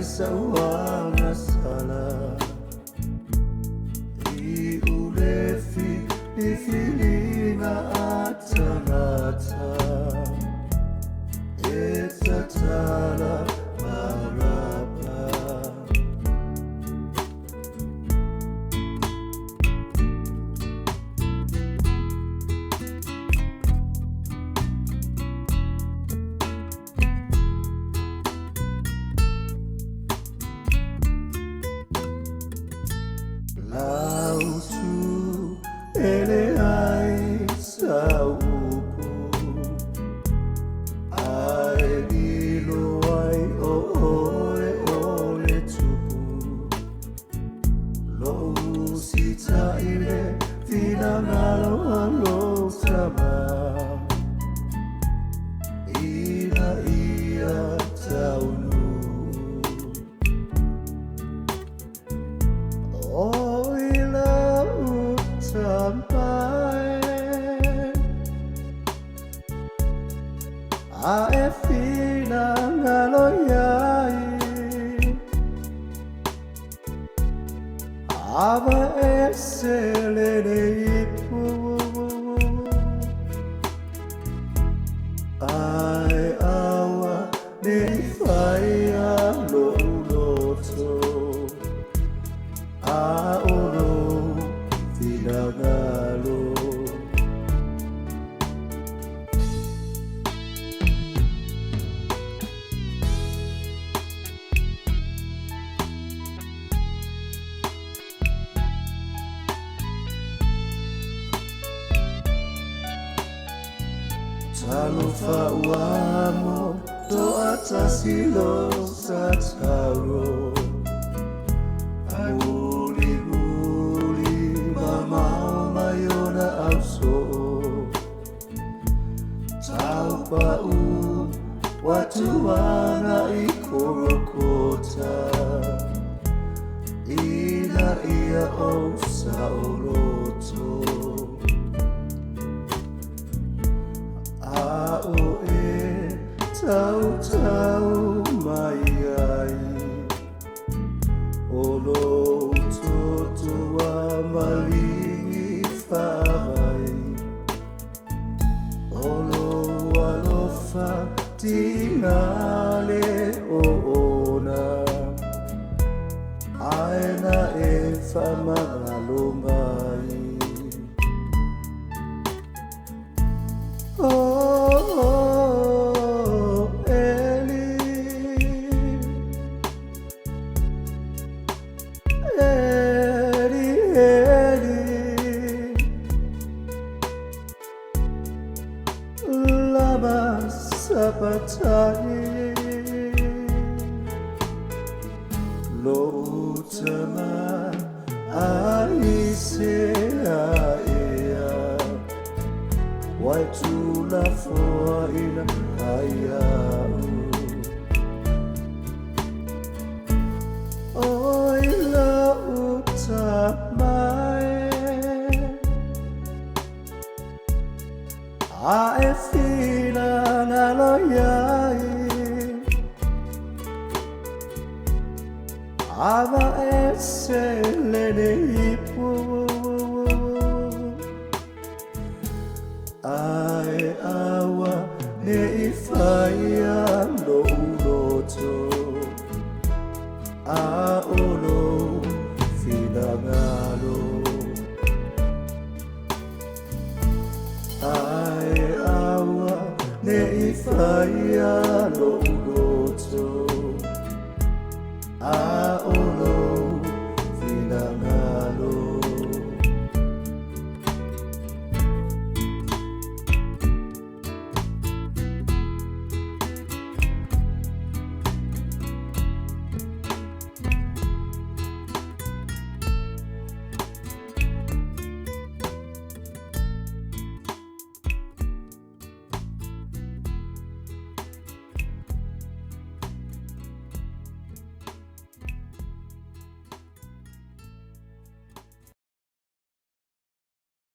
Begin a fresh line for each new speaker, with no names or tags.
sawana sala I ulefi ifilina atanata etatala marapa Lautu ele ai saupu ai dilo ai ole ole tupu lo sita ile fina ngalo alo sama ina ia taunu A fina ngalo yai Ava eselene ipu Ai awa ne faya lo loto A oro fina ngalo Talufa uamo do atasilo sataro Muli muli mama mayona auso Taupa watu wana ikorokota Ina ia osa oloto Tau mai ai Olo toto wa malingi fai Olo alofa tinale ona Aena e fama galomai Lama sapatani Lotama aise aea Waitu la foa ina ayau Oila utamae Ae fina ngalo yai Ava eselene ipu Ae awa ne ifaya lo uloto